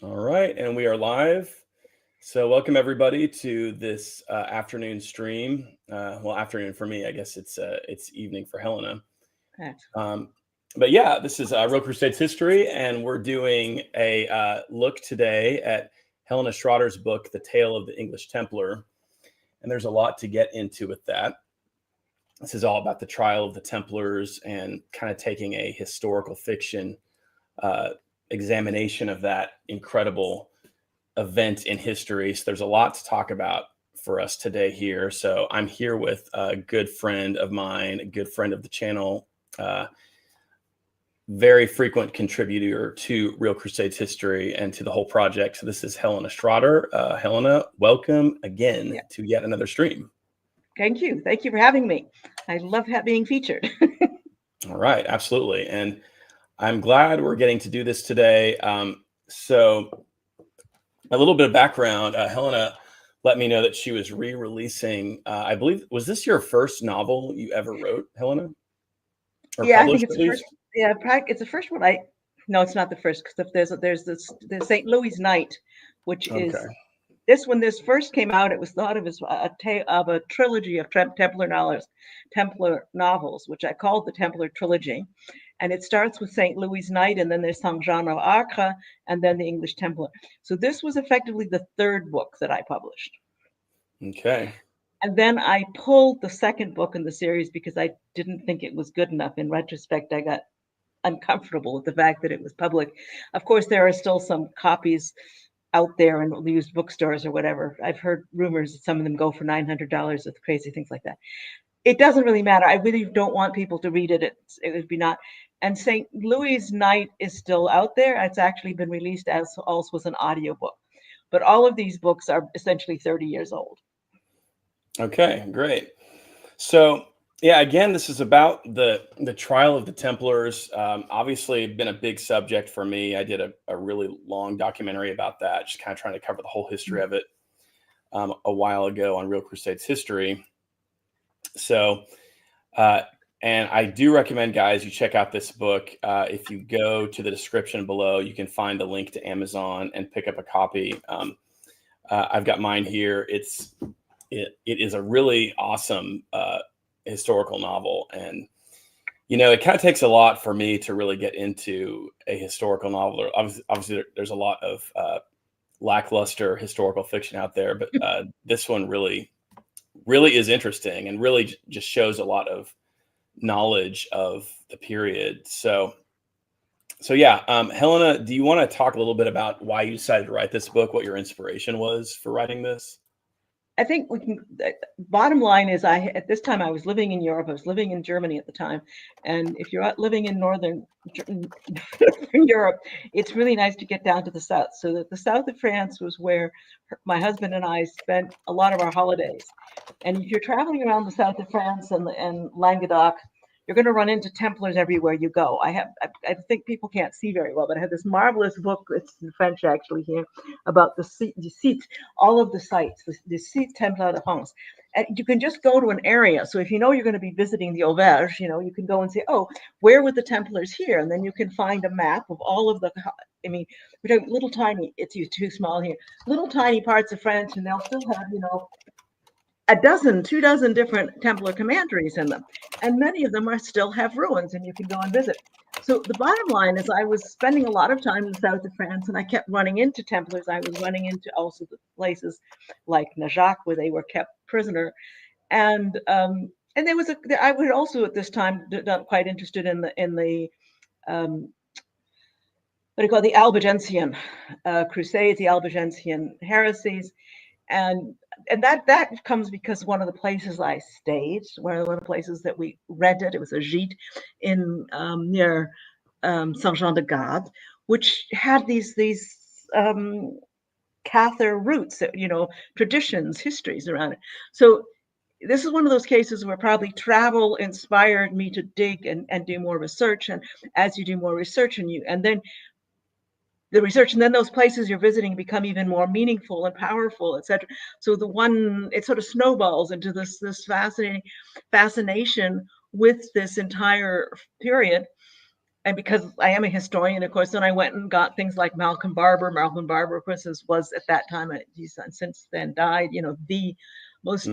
All right, and we are live. So, welcome everybody to this afternoon stream. Well, afternoon for me, I guess it's evening for Helena. Correct. Um, but yeah, this is Real Crusades history, and we're doing a look today at Helena Schrader's book, "The Tale of the English Templar." And there's a lot to get into with that. This is all about the trial of the Templars and kind of taking a historical fiction uh, examination of that incredible event in history. So there's a lot to talk about for us today here. So I'm here with a good friend of mine, a good friend of the channel, very frequent contributor to Real Crusades history and to the whole project. So this is Helena Schrader. Helena, welcome again to yet another stream. Thank you. Thank you for having me. I love being featured. All right, absolutely. And I'm glad we're getting to do this today. So a little bit of background, Helena let me know that she was re-releasing, I believe, was this your first novel you ever wrote, Helena? Or I think it's the first. Yeah, it's the first one. No, it's not the first, because there's the St. Louis Knight, which is this. When this first came out, it was thought of as a trilogy of Templar novels, which I called the Templar trilogy. And it starts with St. Louis Knight, and then there's Saint Jean of Acre, and then the English Templar. So this was effectively the third book that I published. Okay. And then I pulled the second book in the series because I didn't think it was good enough. In retrospect, I got uncomfortable with the fact that it was public. Of course, there are still some copies out there in used bookstores or whatever. I've heard rumors that some of them go for $900 with crazy things like that. It doesn't really matter. I really don't want people to read it. It would be not. And St. Louis Knight is still out there. It's actually been released as also as an audiobook. But all of these books are essentially 30 years old. Okay, great. So yeah, again, this is about the trial of the Templars. Obviously, been a big subject for me. I did a really long documentary about that, just kind of trying to cover the whole history of it a while ago on Real Crusades history. So, and I do recommend, guys, you check out this book. If you go to the description below, you can find a link to Amazon and pick up a copy. I've got mine here. It is a really awesome historical novel, and it kind of takes a lot for me to really get into a historical novel. Obviously there's a lot of lackluster historical fiction out there, but this one really is interesting and really just shows a lot of knowledge of the period. So yeah, Helena, do you want to talk a little bit about why you decided to write this book, what your inspiration was for writing this? I think we can. Bottom line is, at this time I was living in Europe. I was living in Germany at the time, and if you're living in northern Europe, it's really nice to get down to the south. So that the south of France was where my husband and I spent a lot of our holidays. And if you're traveling around the south of France and Languedoc, you're going to run into Templars everywhere you go. I think people can't see very well, but I have this marvelous book. It's in French actually here about the sites, all of the sites, the Sites Templar de France. And you can just go to an area. So if you know you're going to be visiting the Auvergne, you can go and say, oh, where were the Templars here? And then you can find a map of all of the, I mean, we're talking little tiny, it's too small here, little tiny parts of France, and they'll still have, two dozen different Templar commanderies in them. And many of them still have ruins, and you can go and visit. So the bottom line is I was spending a lot of time in the south of France, and I kept running into Templars. I was running into also the places like Najac, where they were kept prisoner. And there was I was also at this time not quite interested in the what do you call the Albigensian crusades, the Albigensian heresies. And that comes because one of the places I stayed, one of the places that we rented, it was a gîte in near Saint Jean de Garde, which had these Cathar roots, traditions, histories around it. So this is one of those cases where probably travel inspired me to dig and do more research. And as you do more research and then the research, and then those places you're visiting become even more meaningful and powerful, etc. So it sort of snowballs into this fascination with this entire period. and because I am a historian, of course, then I went and got things like Malcolm Barber. Malcolm Barber, of course, was at that time, he's since then died, the most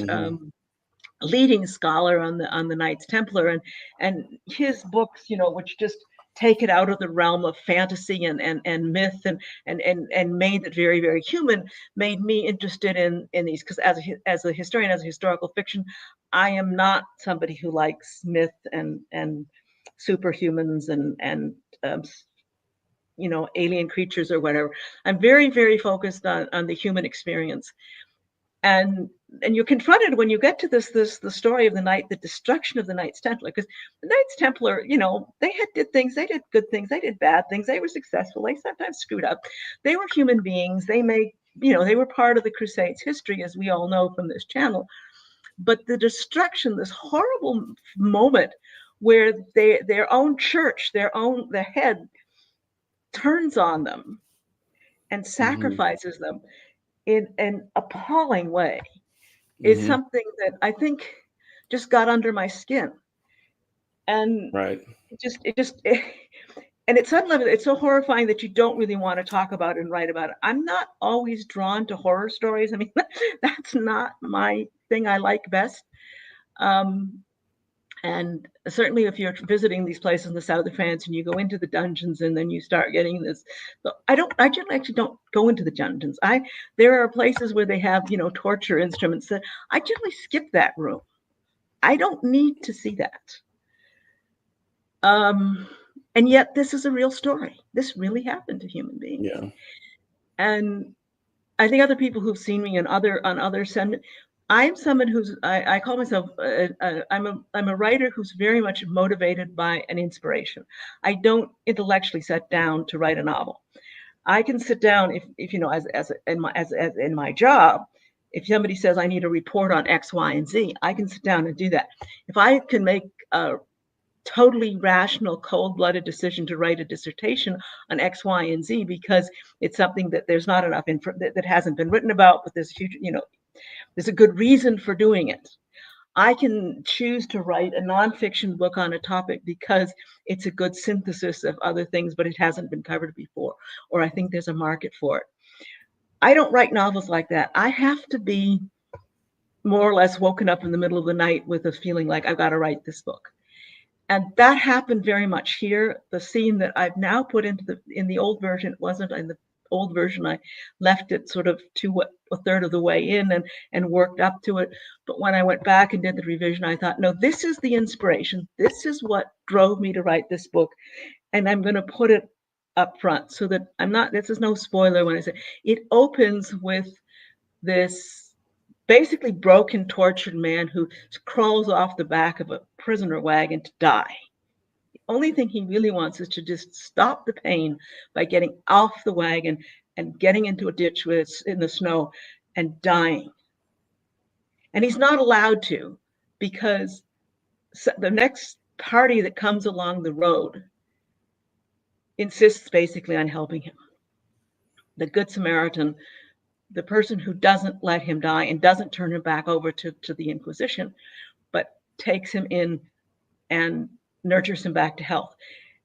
leading scholar on the Knights Templar, and his books, which just take it out of the realm of fantasy and myth and made it very, very human, made me interested in these, because as a historian, as a historical fiction, I am not somebody who likes myth and superhumans and alien creatures or whatever. I'm very, very focused on the human experience. And you're confronted when you get to the story of the destruction of the Knights Templar, because the Knights Templar, they did things, they did good things, they did bad things, they were successful, they sometimes screwed up. They were human beings. They they were part of the Crusades history, as we all know from this channel. But the destruction, this horrible moment where their own church, the head turns on them and sacrifices them in an appalling way, is something that I think just got under my skin. And and it's suddenly, it's so horrifying that you don't really want to talk about it and write about it. I'm not always drawn to horror stories. I mean, that's not my thing I like best. And certainly if you're visiting these places in the south of France and you go into the dungeons and then you start getting this, I generally actually don't go into the dungeons. There are places where they have, torture instruments that I generally skip that room. I don't need to see that. And yet this is a real story. This really happened to human beings. Yeah. And I think other people who've seen me on other send. I'm someone who's, I call myself, I'm a writer who's very much motivated by an inspiration. I don't intellectually sit down to write a novel. I can sit down if as in my job, if somebody says I need a report on X, Y, and Z, I can sit down and do that. If I can make a totally rational, cold-blooded decision to write a dissertation on X, Y, and Z because it's something that there's not enough that hasn't been written about, but there's a huge, there's a good reason for doing it. I can choose to write a nonfiction book on a topic because it's a good synthesis of other things, but it hasn't been covered before, or I think there's a market for it. I don't write novels like that. I have to be more or less woken up in the middle of the night with a feeling like I've got to write this book. And that happened very much here. The scene that I've now put in the old version, it wasn't in the old version. I left it sort of a third of the way in and worked up to it. But when I went back and did the revision, I thought, no, this is the inspiration. This is what drove me to write this book. And I'm going to put it up front so that this is no spoiler when I say it opens with this basically broken, tortured man who crawls off the back of a prisoner wagon to die. The only thing he really wants is to just stop the pain by getting off the wagon and getting into a ditch in the snow and dying. And he's not allowed to, because the next party that comes along the road insists basically on helping him. The Good Samaritan, the person who doesn't let him die and doesn't turn him back over to the Inquisition, but takes him in and nurtures him back to health.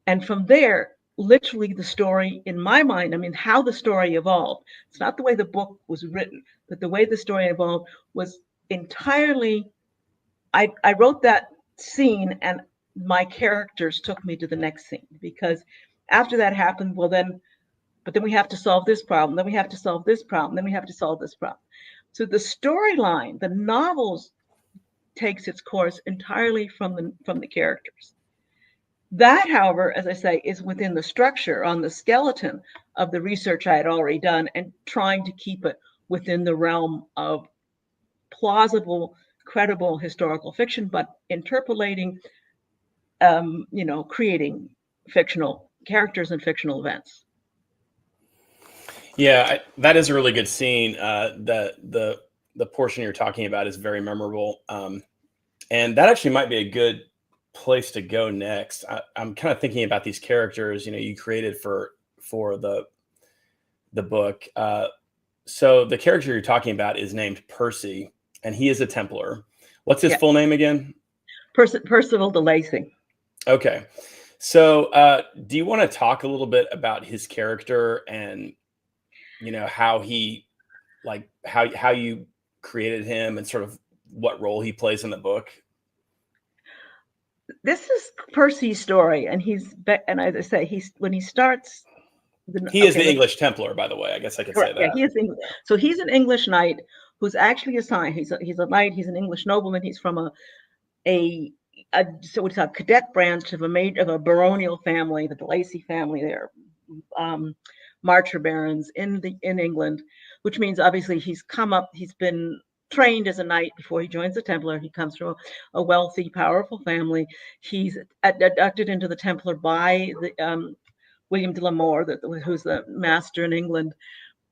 And from there, literally the story, in my mind, I mean, how the story evolved, it's not the way the book was written, but the way the story evolved was entirely, I wrote that scene and my characters took me to the next scene, because after that happened, but then we have to solve this problem, then we have to solve this problem, then we have to solve this problem. So the storyline, the novels, takes its course entirely from the characters. That, however, as I say, is within the structure, on the skeleton of the research I had already done, and trying to keep it within the realm of plausible, credible historical fiction, but interpolating, creating fictional characters and fictional events. Yeah, that is a really good scene. The portion you're talking about is very memorable, and that actually might be a good place to go next. I'm kind of thinking about these characters, you created for the book. So the character you're talking about is named Percy, and he is a Templar. What's his full name again? Percival de Lacy. Okay. So, do you want to talk a little bit about his character and how he like how you created him and sort of what role he plays in the book? This is Percy's story, and and as I say, he's when he starts He is okay, the English Templar, by the way. I guess I could say correct. Yeah, that. he is English. So he's an English knight who's actually assigned. He's a knight. He's an English nobleman. He's from a, so what's a cadet branch of a baronial family, the Lacy family. They're marcher barons in England, which means obviously he's come up. He's been trained as a knight before he joins the Templar. He comes from a wealthy, powerful family. He's abducted into the Templar by the William de la Mor, who's the master in England.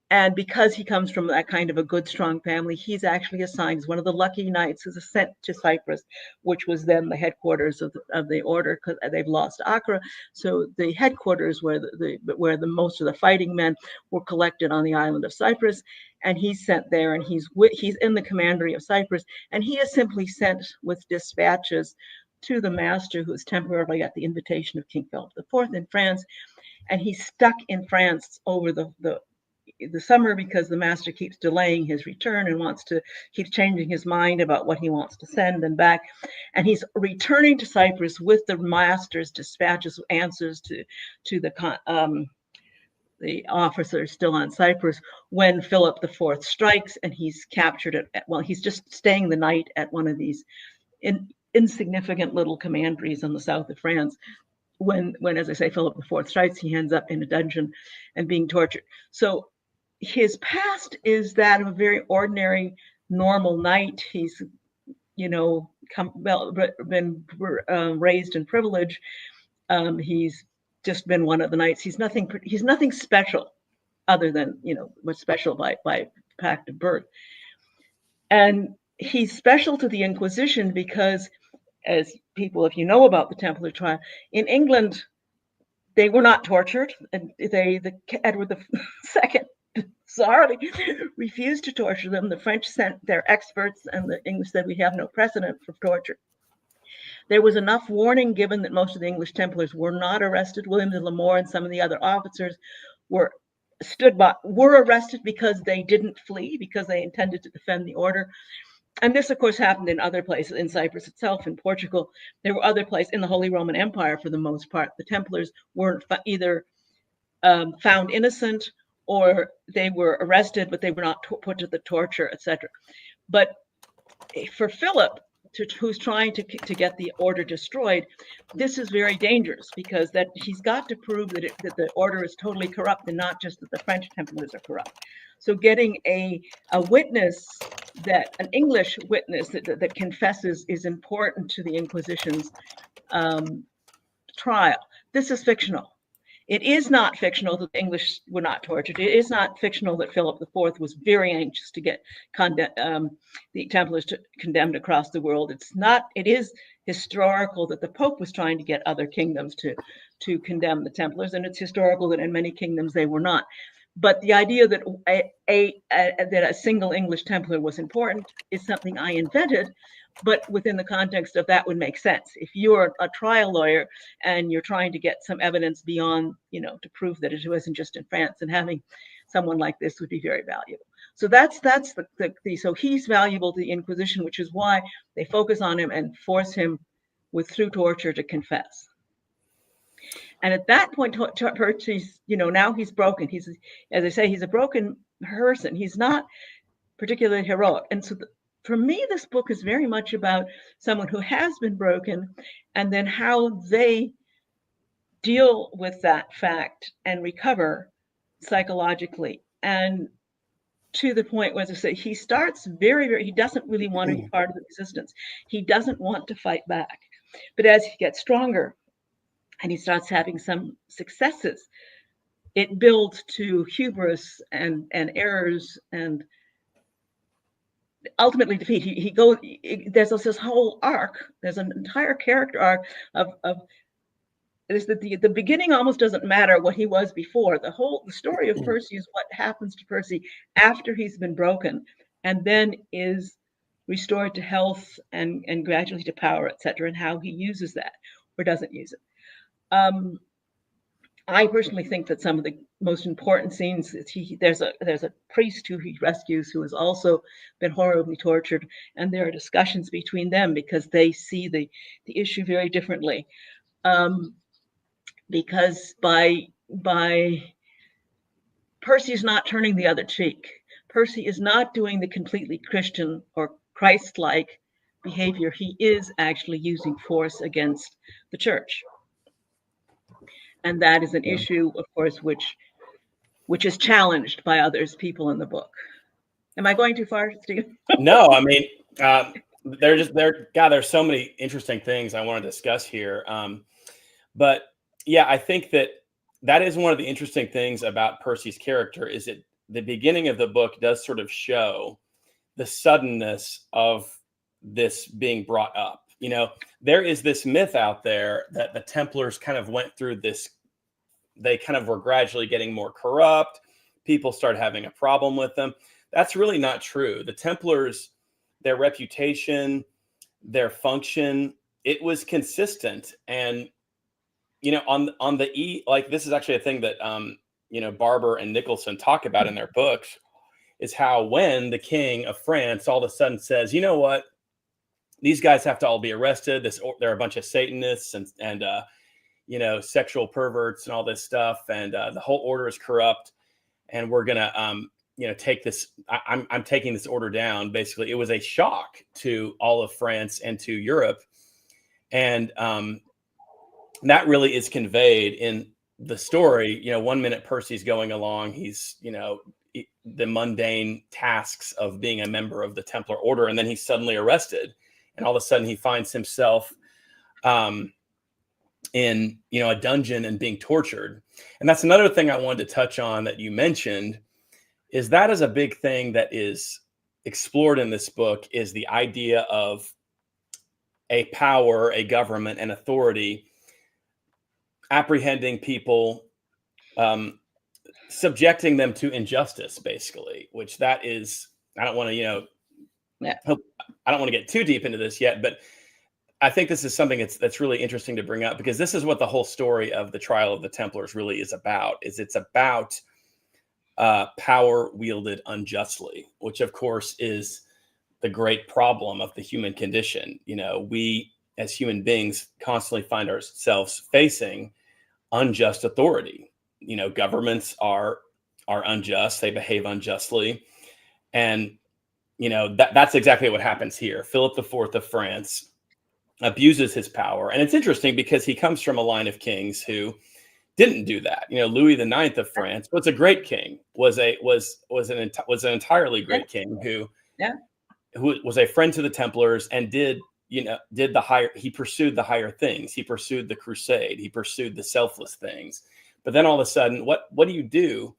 And because he comes from that kind of a good, strong family, he's actually assigned as one of the lucky knights who's sent to Cyprus, which was then the headquarters of the order, because they've lost Acre. So the headquarters where the most of the fighting men were collected on the island of Cyprus, and he's sent there, and he's in the commandery of Cyprus, and he is simply sent with dispatches to the master, who is temporarily at the invitation of King Philip IV in France, and he's stuck in France over the summer because the master keeps delaying his return and keeps changing his mind about what he wants to send and back. And he's returning to Cyprus with the master's dispatches, answers to the officers still on Cyprus when Philip IV strikes, and he's captured he's just staying the night at one of these insignificant little commanderies in the south of France. When, as I say, Philip IV strikes, he ends up in a dungeon and being tortured. So his past is that of a very ordinary, normal knight. He's, been raised in privilege. He's just been one of the knights. He's nothing special, other than what's special by fact of birth. And he's special to the Inquisition because, as people, if you know about the Templar trial in England, they were not tortured, and Edward II sorry, refused to torture them. The French sent their experts, and the English said we have no precedent for torture. There was enough warning given that most of the English Templars were not arrested. William de la Mor and some of the other officers were arrested because they didn't flee, because they intended to defend the order. And this, of course, happened in other places, in Cyprus itself, in Portugal. There were other places in the Holy Roman Empire, for the most part. The Templars weren't either found innocent, or they were arrested, but they were not put to the torture, etc. But for Philip, who's trying to get the order destroyed, this is very dangerous, because that he's got to prove that the order is totally corrupt, and not just that the French Templars are corrupt. So getting a witness, an English witness that confesses, is important to the Inquisition's trial. This is fictional. It is not fictional that the English were not tortured. It is not fictional that Philip IV was very anxious to get the Templars condemned across the world. It is historical that the Pope was trying to get other kingdoms to condemn the Templars, and it's historical that in many kingdoms they were not. But the idea that a single English Templar was important is something I invented, but within the context of that would make sense. If you're a trial lawyer and you're trying to get some evidence beyond, to prove that it wasn't just in France, and having someone like this would be very valuable. So that's so he's valuable to the Inquisition, which is why they focus on him and force him through torture to confess. And at that point, Percy's, now he's broken. He's, as I say, he's a broken person. He's not particularly heroic. And so for me, this book is very much about someone who has been broken, and then how they deal with that fact and recover psychologically. And to the point where, as I say, he starts he doesn't really want to be part of the resistance. He doesn't want to fight back. But as he gets stronger and he starts having some successes, it builds to hubris and errors, and ultimately defeat. He goes. There's this whole arc. There's an entire character arc of is that the beginning almost doesn't matter what he was before. The story of Percy is what happens to Percy after he's been broken, and then is restored to health and gradually to power, etc., and how he uses that or doesn't use it. I personally think that some of the most important scenes is there's a priest who he rescues who has also been horribly tortured, and there are discussions between them because they see the issue very differently. Because by Percy is not turning the other cheek. Percy is not doing the completely Christian or Christ-like behavior. He is actually using force against the church. And that is an issue, of course, which is challenged by others people in the book. Am I going too far, Steve? No, I mean, there's so many interesting things I want to discuss here. But yeah, I think that is one of the interesting things about Percy's character is that the beginning of the book does sort of show the suddenness of this being brought up. You know, there is this myth out there that the Templars kind of went through this. They kind of were gradually getting more corrupt. People started having a problem with them. That's really not true. The Templars, their reputation, their function, it was consistent. And, you know, on the like this is actually a thing that, you know, Barber and Nicholson talk about in their books, is how when the king of France all of a sudden says, you know what, these guys have to all be arrested. They're a bunch of Satanists and you know, sexual perverts and all this stuff, and the whole order is corrupt, and we're gonna you know, take this. I'm taking this order down. Basically, it was a shock to all of France and to Europe, and that really is conveyed in the story. You know, one minute Percy's going along, he's, you know, the mundane tasks of being a member of the Templar Order, and then he's suddenly arrested, and all of a sudden he finds himself in, you know, a dungeon and being tortured. And that's another thing I wanted to touch on that you mentioned, is that is a big thing that is explored in this book, is the idea of a power, a government, an authority apprehending people, subjecting them to injustice, basically, which that is, I don't want to, you know, I don't want to get too deep into this yet, but I think this is something that's really interesting to bring up, because this is what the whole story of the trial of the Templars really is about. It's about power wielded unjustly, which of course is the great problem of the human condition. You know, we as human beings constantly find ourselves facing unjust authority. You know, governments are unjust; they behave unjustly, and you know that's exactly what happens here. Philip IV of France abuses his power, and it's interesting because he comes from a line of kings who didn't do that. You know, Louis IX of France was a great king, was an entirely great king who was a friend to the Templars and did the higher. He pursued the higher things. He pursued the crusade. He pursued the selfless things. But then all of a sudden, what do you do?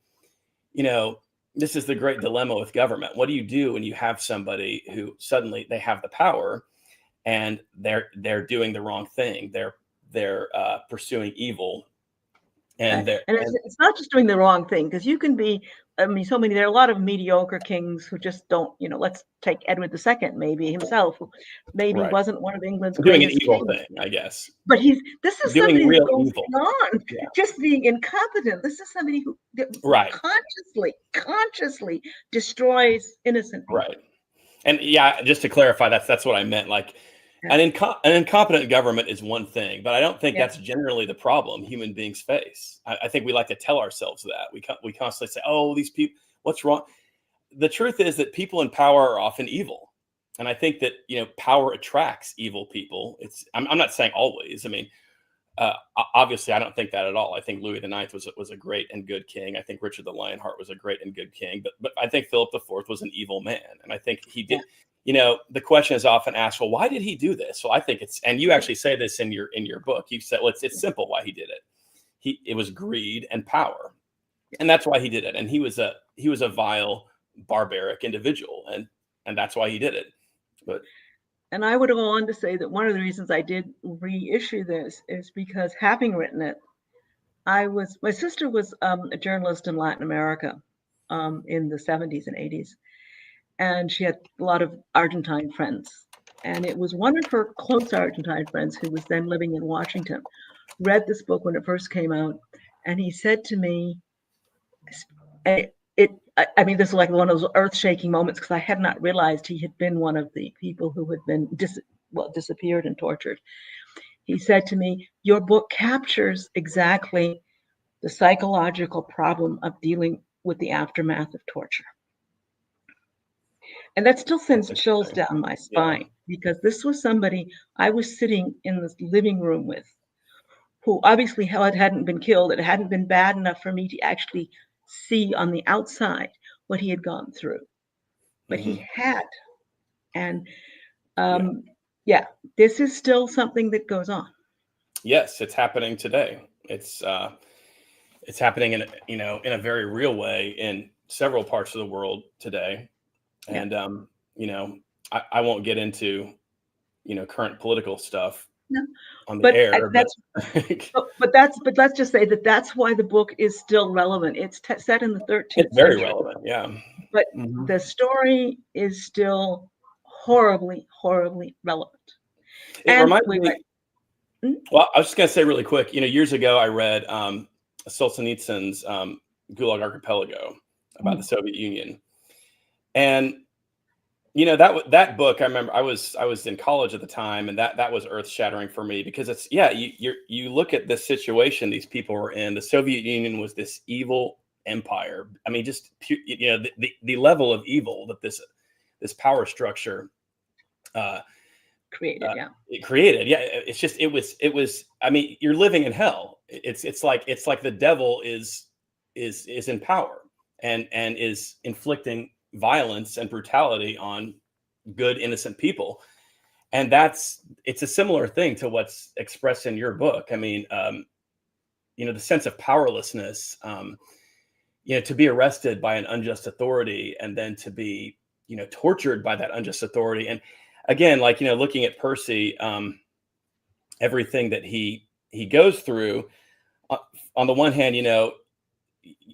You know, this is the great dilemma with government. What do you do when you have somebody who suddenly they have the power and they're doing the wrong thing? They're pursuing evil. And it's not just doing the wrong thing, because you can be, I mean, there are a lot of mediocre kings who just don't, you know, let's take Edward II, maybe himself, who maybe wasn't one of England's doing an greatest evil kings. thing, I guess. But this is doing somebody real who goes evil beyond just being incompetent. This is somebody who consciously destroys innocent people. Right. And yeah, just to clarify, that's what I meant. Like, an incompetent government is one thing, but I don't think that's generally the problem human beings face. I think we like to tell ourselves that. We constantly say, oh, these people, what's wrong? The truth is that people in power are often evil. And I think that, you know, power attracts evil people. I'm not saying always. I mean, obviously, I don't think that at all. I think Louis IX was a great and good king. I think Richard the Lionheart was a great and good king. But I think Philip IV was an evil man. And I think he did. You know, the question is often asked, well, why did he do this? So I think and you actually say this in your book. You said, well, it's simple why he did it. It was greed and power, and that's why he did it. And he was a vile, barbaric individual, and that's why he did it. And I would go on to say that one of the reasons I did reissue this is because, having written it, my sister was a journalist in Latin America in the 70s and 80s. And she had a lot of Argentine friends. And it was one of her close Argentine friends who was then living in Washington, read this book when it first came out, and he said to me, I mean, this is like one of those earth-shaking moments because I had not realized he had been one of the people who had been disappeared and tortured. He said to me, "Your book captures exactly the psychological problem of dealing with the aftermath of torture." And that still sends chills down my spine because this was somebody I was sitting in this living room with, who obviously hadn't been killed. It hadn't been bad enough for me to actually see on the outside what he had gone through, but he had. And this is still something that goes on. Yes, it's happening today. It's happening in a very real way in several parts of the world today. And I won't get into current political stuff on the air, but let's just say that that's why the book is still relevant. It's set in the 13th It's very century, relevant, yeah. But the story is still horribly, horribly relevant. It reminds me. Well, I was just gonna say really quick. Years ago, I read Solzhenitsyn's Gulag Archipelago about the Soviet Union, and that book. I remember I was in college at the time, and that was earth shattering for me because it's you look at this situation these people were in. The Soviet Union was this evil empire. I mean, just the level of evil that this power structure created. It created. Yeah, it's just it was. I mean, you're living in hell. It's like the devil is in power and is inflicting violence and brutality on good innocent people, and it's a similar thing to what's expressed in your book. I mean, the sense of powerlessness, to be arrested by an unjust authority and then to be tortured by that unjust authority. And again, like looking at Percy, everything that he goes through, on the one hand,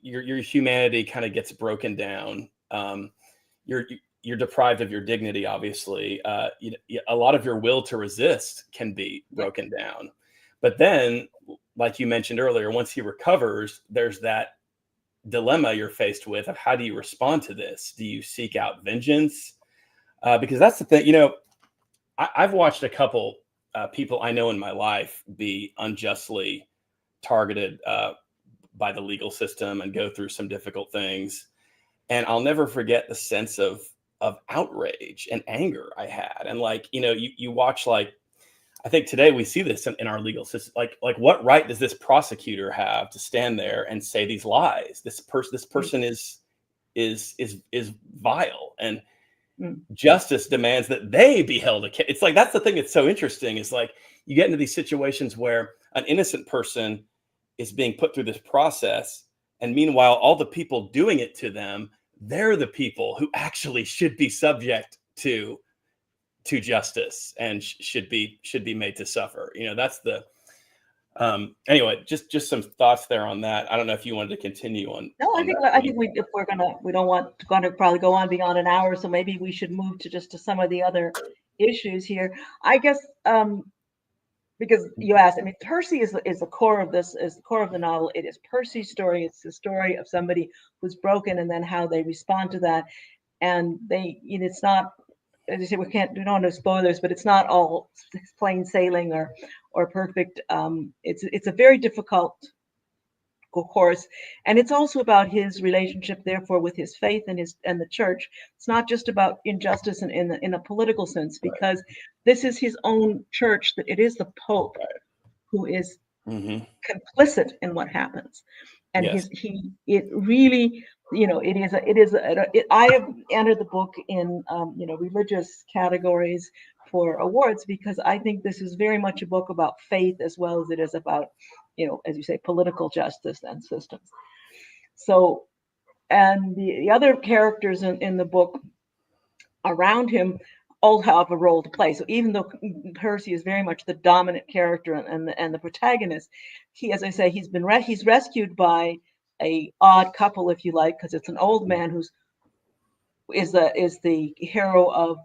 your humanity kind of gets broken down. You're deprived of your dignity, obviously. A lot of your will to resist can be broken down. But then, like you mentioned earlier, once he recovers, there's that dilemma you're faced with of how do you respond to this? Do you seek out vengeance? Because that's the thing, I've watched a couple people I know in my life be unjustly targeted by the legal system and go through some difficult things. And I'll never forget the sense of outrage and anger I had. And you watch, I think today we see this in our legal system. Like what right does this prosecutor have to stand there and say these lies? This person is vile, and justice demands that they be held accountable. It's like, that's the thing that's so interesting, is like you get into these situations where an innocent person is being put through this process, and meanwhile all the people doing it to them, they're the people who actually should be subject to justice and should be made to suffer. That's the anyway, just some thoughts there on that. I don't know if you wanted to continue on. No, I think if we don't want to probably go on beyond an hour, so maybe we should move to some of the other issues here. I guess because you asked, I mean, Percy is the core of this, is the core of the novel. It is Percy's story. It's the story of somebody who's broken and then how they respond to that. And it's not, as you say, we don't want to spoilers, but it's not all plain sailing or perfect. It's a very difficult course, and it's also about his relationship, therefore, with his faith and the church. It's not just about injustice in a political sense, because this is his own church. That it is the Pope who is complicit in what happens, and it really, I have entered the book in religious categories for awards, because I think this is very much a book about faith as well as it is about, as you say, political justice and systems. So, and the other characters in the book around him all have a role to play. So even though Percy is very much the dominant character and the protagonist, as I say, he's rescued by a odd couple, if you like, because it's an old man who is the hero of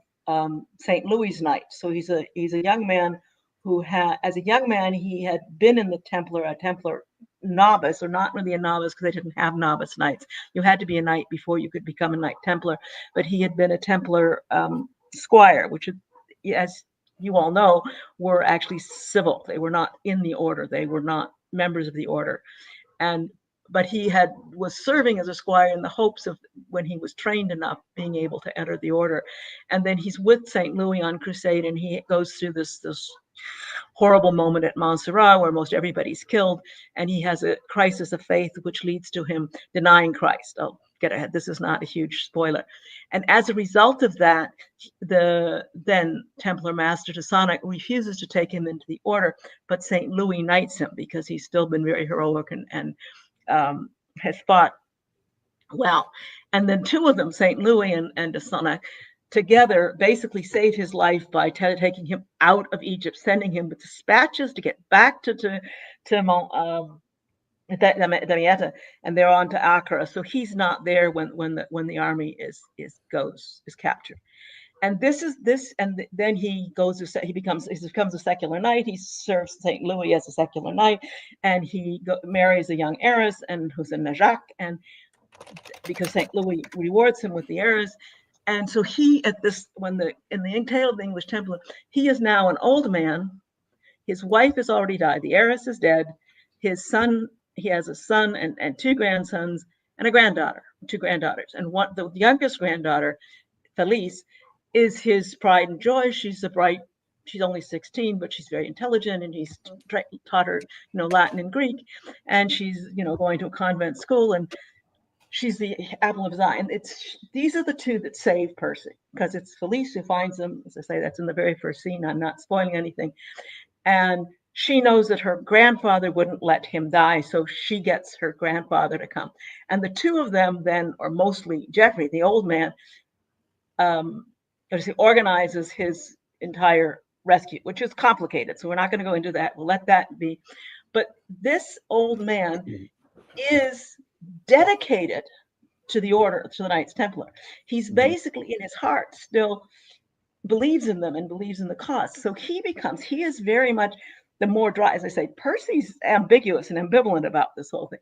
St. Louis' Night. So he's a young man who had, as a young man, he had been in the Templar, a Templar novice, or not really a novice because they didn't have novice knights. You had to be a knight before you could become a Knight Templar, but he had been a Templar squire, which, as you all know, were actually civil. They were not in the order. They were not members of the order. But he was serving as a squire in the hopes of, when he was trained enough, being able to enter the order. And then he's with St. Louis on crusade, and he goes through this horrible moment at Montserrat where most everybody's killed, and he has a crisis of faith which leads to him denying Christ. I'll get ahead. This is not a huge spoiler. And as a result of that, the then Templar Master Teutonic refuses to take him into the order, but St. Louis knights him because he's still been very heroic and has fought well. And then two of them, St. Louis and Teutonic, together basically saved his life by taking him out of Egypt, sending him with dispatches to get back to Damietta, and they're on to Accra. So he's not there when the army is captured. And then he becomes a secular knight. He serves St. Louis as a secular knight, and he marries a young heiress, and who's a Najak, and because St. Louis rewards him with the heiress. And so in the tale of the English Templar, he is now an old man. His wife has already died. The heiress is dead. He has a son and two grandsons and two granddaughters. And the youngest granddaughter, Felice, is his pride and joy. She's only 16, but she's very intelligent, and he's taught her, Latin and Greek, and she's, going to a convent school, and she's the apple of his eye. And these are the two that save Percy, because it's Felice who finds them. As I say, that's in the very first scene. I'm not spoiling anything. And she knows that her grandfather wouldn't let him die, so she gets her grandfather to come. And the two of them then, or mostly Geoffrey, the old man, organizes his entire rescue, which is complicated. So we're not going to go into that. We'll let that be. But this old man is dedicated to the order, to the Knights Templar. He's basically, in his heart, still believes in them and believes in the cause. So he is very much the more dry. As I say, Percy's ambiguous and ambivalent about this whole thing.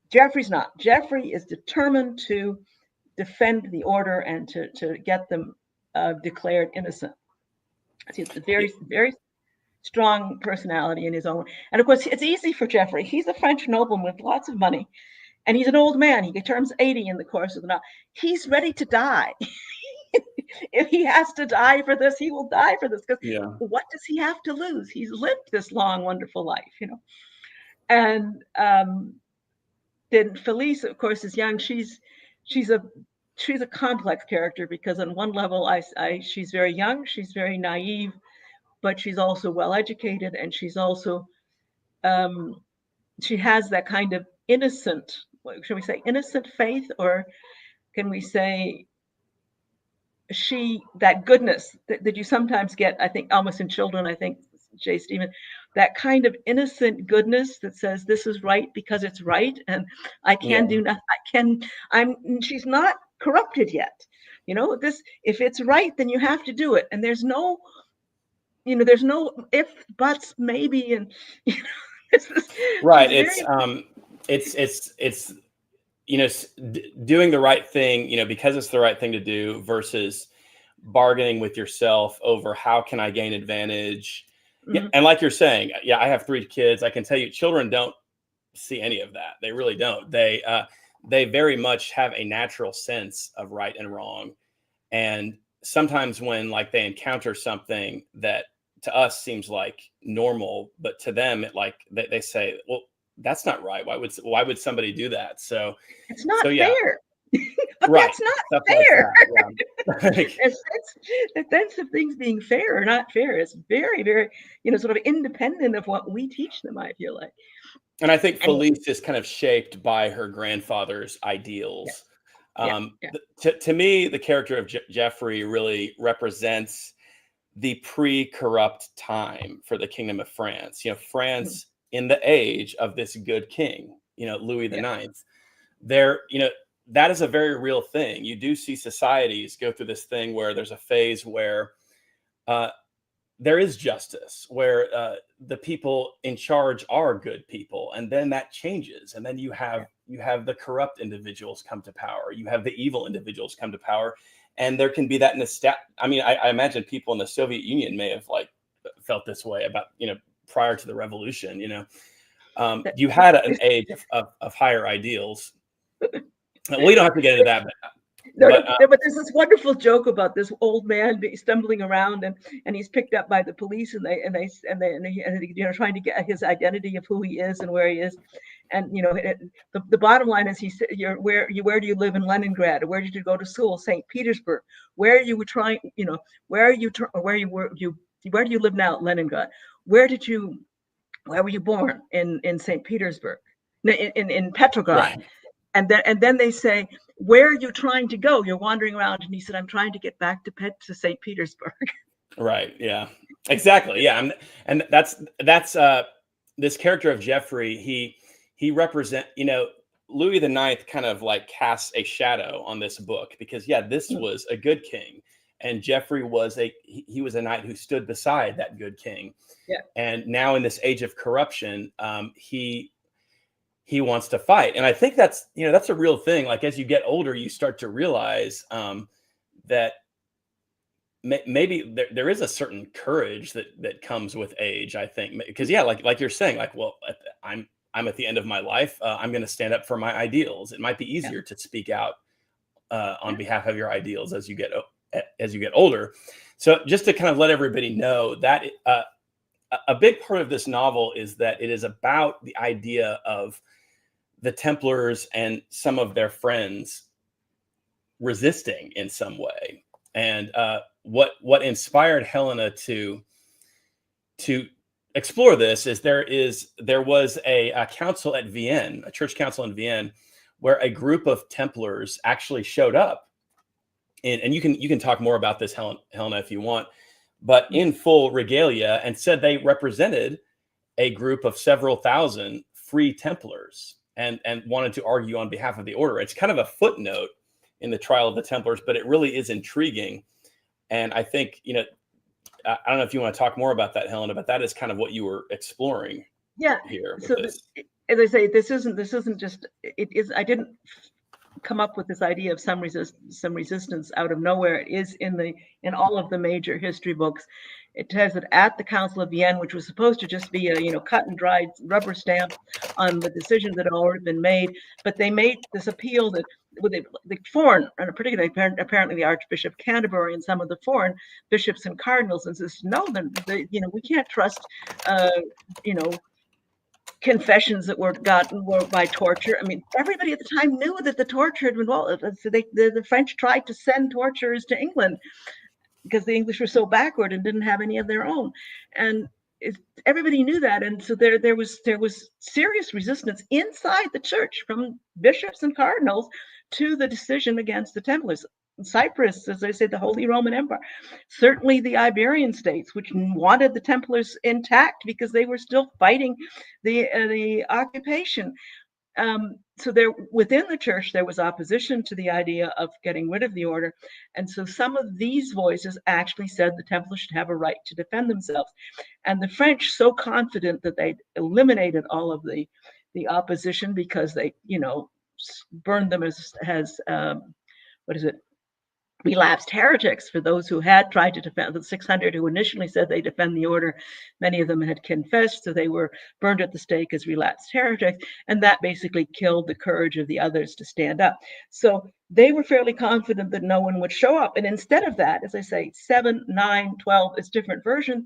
Geoffrey's not. Geoffrey is determined to defend the order and to get them declared innocent. He's a very, very strong personality in his own. And of course, it's easy for Geoffrey. He's a French nobleman with lots of money, and he's an old man. He turns 80 in the course of the novel. He's ready to die. If he has to die for this, he will die for this, because what does he have to lose? He's lived this long, wonderful life, And then Felice, of course, is young. She's a complex character, because on one level, she's very young, she's very naive, but she's also well educated, and she's also she has that kind of innocent, should we say innocent faith, or can we say that goodness that you sometimes get, I think, almost in children, I think, J. Stephen, that kind of innocent goodness that says this is right because it's right, and I can do nothing. She's not corrupted yet. If it's right, then you have to do it. And there's no if, buts, maybe, and right. It's doing the right thing, because it's the right thing to do, versus bargaining with yourself over how can I gain advantage. Yeah, and like you're saying, I have 3 kids. I can tell you, children don't see any of that. They really don't. They very much have a natural sense of right and wrong. And sometimes when they encounter something that to us seems like normal, but to them they say, well, that's not right. Why would somebody do that? So it's not fair. But right. That's not Stuff fair. Like that, the sense of things being fair or not fair is very, very, sort of independent of what we teach them, I feel like. And I think Felice is kind of shaped by her grandfather's ideals. To me, the character of Geoffrey really represents the pre-corrupt time for the Kingdom of France. France in the age of this good king, Louis the Ninth. There, that is a very real thing. You do see societies go through this thing where there's a phase where there is justice, where the people in charge are good people, and then that changes, and then you have the corrupt individuals come to power, you have the evil individuals come to power, and there can be that I mean, I imagine people in the Soviet Union may have like felt this way about, prior to the revolution. You had an age of higher ideals. We don't have to get into that, but there's this wonderful joke about this old man stumbling around, and he's picked up by the police, and they trying to get his identity of who he is and where he is, and the bottom line is, he said, where do you live in Leningrad? Where did you go to school? St. Petersburg. Where do you live now? Leningrad. Where were you born? In St. Petersburg, in Petrograd. Right. And then they say, where are you trying to go? You're wandering around. And he said, I'm trying to get back to St. Petersburg. Right. Yeah, exactly. Yeah. And that's this character of Geoffrey. He represent, Louis IX kind of like casts a shadow on this book, because this was a good king. And Geoffrey was he was a knight who stood beside that good king. Yeah. And now in this age of corruption, he wants to fight. And I think that's a real thing. Like, as you get older, you start to realize that maybe there is a certain courage that comes with age, I think, because like you're saying, like, well, I'm at the end of my life. I'm going to stand up for my ideals. It might be easier to speak out on behalf of your ideals as you get older. So just to kind of let everybody know that a big part of this novel is that it is about the idea of the Templars and some of their friends resisting in some way. And what inspired Helena to explore this is there was a council at Vienne, a church council in Vienne, where a group of Templars actually showed up. And you can talk more about this, Helena, if you want, but in full regalia, and said they represented a group of several thousand free Templars, and wanted to argue on behalf of the order. It's kind of a footnote in the trial of the Templars, but it really is intriguing. And I think, I don't know if you want to talk more about that, Helena, but that is kind of what you were exploring here. So as I say, this isn't just, it is, I didn't come up with this idea of some resistance out of nowhere. It is in all of the major history books. It says that at the Council of Vienne, which was supposed to just be a cut and dried rubber stamp on the decision that had already been made, but they made this appeal that with the foreign, and particularly apparently the Archbishop of Canterbury and some of the foreign bishops and cardinals, and says, no, we can't trust confessions that were by torture. I mean, everybody at the time knew that the torture had been involved. So the French tried to send torturers to England because the English were so backward and didn't have any of their own. And everybody knew that. And so there was serious resistance inside the church from bishops and cardinals to the decision against the Templars. Cyprus, as I said, the Holy Roman Empire, certainly the Iberian states, which wanted the Templars intact because they were still fighting the occupation. So within the church, there was opposition to the idea of getting rid of the order. And so some of these voices actually said the Templars should have a right to defend themselves. And the French, so confident that they'd eliminated all of the opposition because they, burned them as relapsed heretics, for those who had tried to defend. The 600 who initially said they defend the order, many of them had confessed, so they were burned at the stake as relapsed heretics, and that basically killed the courage of the others to stand up. So they were fairly confident that no one would show up. And instead of that, as I say, 7, 9, 12, it's different versions.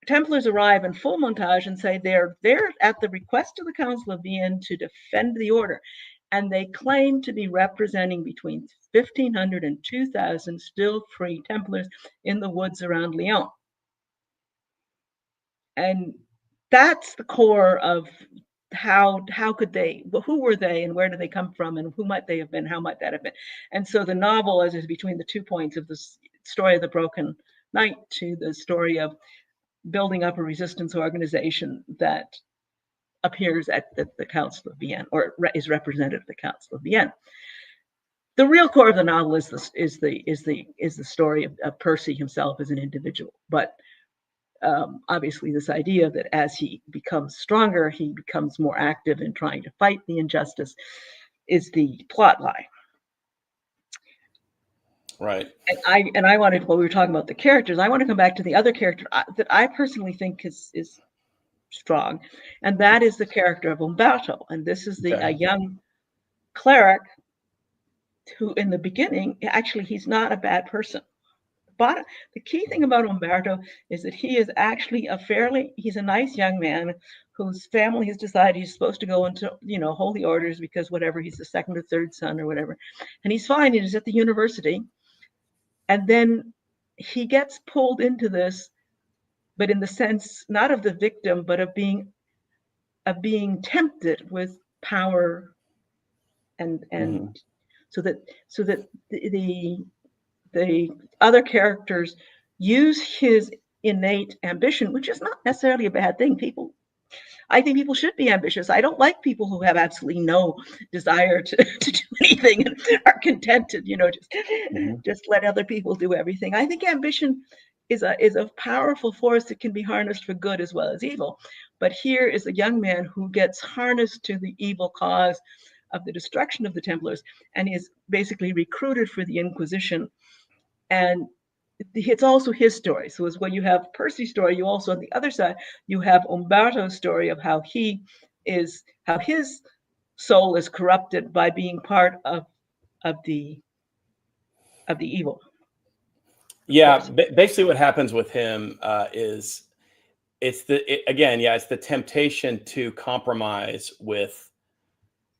Templars arrive in full montage and say they're there at the request of the Council of Vienne to defend the order. And they claim to be representing between 1,500 and 2,000 still free Templars in the woods around Lyon. And that's the core of how could they, who were they and where did they come from and who might they have been, how might that have been? And so the novel is between the 2 points of the story of the broken knight to the story of building up a resistance organization that appears at the Council of Vienne, or is represented at the Council of Vienne. the real core of the novel is the story of Percy himself as an individual. But obviously, this idea that as he becomes stronger, he becomes more active in trying to fight the injustice is the plot line. Right. And I wanted, while we were talking about the characters, I want to come back to the other character that I personally think is strong, and that is the character of Umberto. And this is a young cleric who, in the beginning, actually he's not a bad person. But the key thing about Umberto is that he is actually he's a nice young man whose family has decided he's supposed to go into, holy orders because whatever, he's the second or third son or whatever. And he's fine, he's at the university. And then he gets pulled into this, but in the sense not of the victim, but of being tempted with power, and so that the other characters use his innate ambition, which is not necessarily a bad thing. I think people should be ambitious. I don't like people who have absolutely no desire to do anything and are content to, just let other people do everything. I think ambition is a powerful force that can be harnessed for good as well as evil. But here is a young man who gets harnessed to the evil cause of the destruction of the Templars and is basically recruited for the Inquisition. And it's also his story. So as when you have Percy's story, you also, on the other side, you have Umberto's story of how his soul is corrupted by being part of the evil. Yeah, basically what happens with him is it's the temptation to compromise with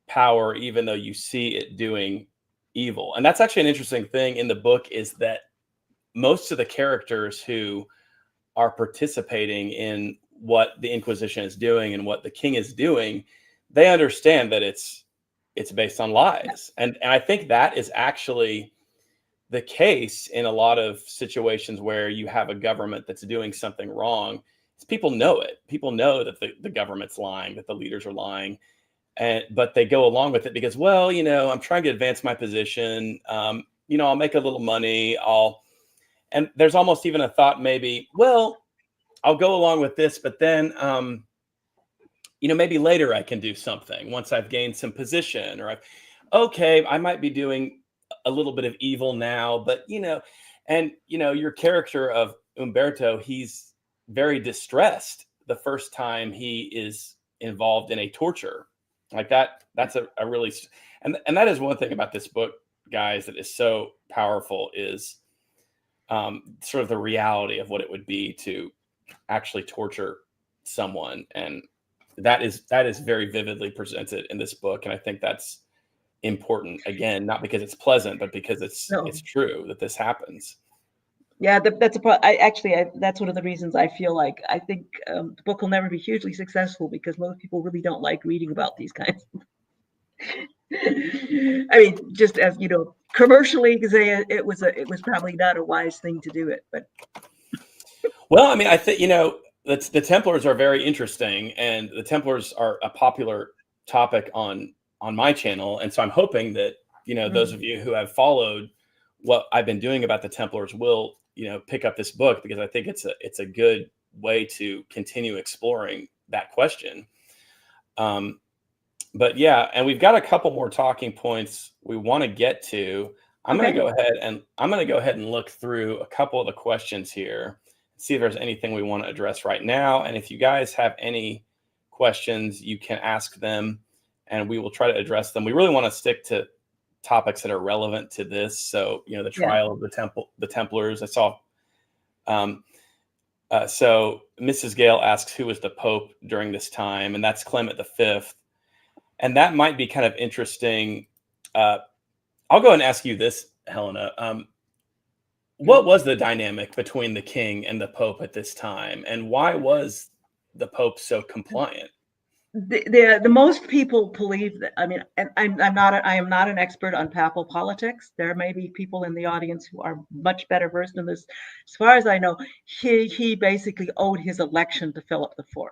power, even though you see it doing evil. And that's actually an interesting thing in the book, is that most of the characters who are participating in what the Inquisition is doing and what the king is doing, they understand that it's based on lies. And I think that is actually the case in a lot of situations where you have a government that's doing something wrong. People know it. People know that the government's lying, that the leaders are lying. But they go along with it because, well, I'm trying to advance my position. I'll make a little money. And there's almost even a thought, maybe, well, I'll go along with this, but then, maybe later I can do something once I've gained some position, or I might be doing a little bit of evil now, but, your character of Umberto, he's very distressed the first time he is involved in a torture like that. That's a really, and that is one thing about this book, guys, that is so powerful, is sort of the reality of what it would be to actually torture someone. And that is very vividly presented in this book. And I think that's important, again, not because it's pleasant, but because it's true that this happens. Yeah, that's that's one of the reasons I feel like I think the book will never be hugely successful, because most people really don't like reading about these kinds of I mean, just as commercially, because it was probably not a wise thing to do it. But well, I mean, I think the Templars are very interesting, and the Templars are a popular topic on my channel, and so I'm hoping that those of you who have followed what I've been doing about the Templars will pick up this book, because I think it's a good way to continue exploring that question. But yeah, and we've got a couple more talking points we want to get to. I'm going to go ahead and look through a couple of the questions here, see if there's anything we want to address right now. And if you guys have any questions, you can ask them and we will try to address them. We really want to stick to topics that are relevant to this. So, the trial of the Templars. I saw. So Mrs. Gale asks, who was the Pope during this time? And that's Clement V. And that might be kind of interesting. I'll go and ask you this, Helena. What was the dynamic between the king and the Pope at this time? And why was the Pope so compliant? The most people believe that. I mean, I am not an expert on papal politics. There may be people in the audience who are much better versed in this. As far as I know, he basically owed his election to Philip IV.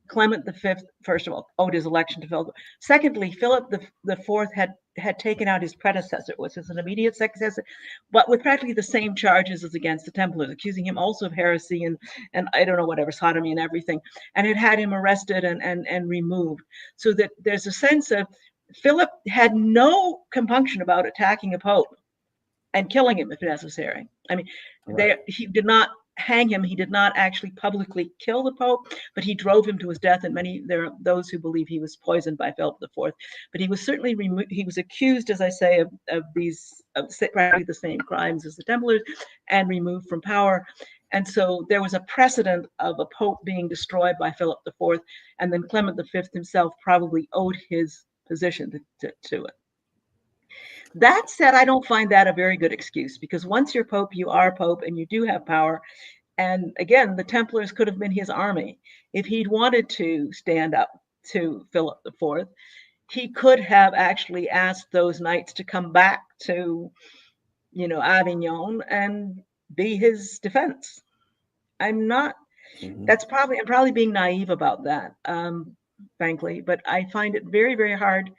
Clement V, first of all, owed his election to Philip. Secondly, Philip the Fourth had taken out his predecessor, was his an immediate successor, but with practically the same charges as against the Templars, accusing him also of heresy and I don't know, whatever, sodomy and everything, and had him arrested and removed. So that there's a sense of Philip had no compunction about attacking a pope and killing him if necessary. I mean, he did not hang him. He did not actually publicly kill the Pope, but he drove him to his death. And there are those who believe he was poisoned by Philip IV. But he was certainly he was accused, as I say, of practically the same crimes as the Templars, and removed from power. And so there was a precedent of a pope being destroyed by Philip IV, and then Clement V himself probably owed his position to it. That said, I don't find that a very good excuse, because once you're Pope, you are Pope, and you do have power. And again, the Templars could have been his army. If he'd wanted to stand up to Philip IV, he could have actually asked those knights to come back to, Avignon and be his defense. I'm probably being naive about that, frankly, but I find it very, very hard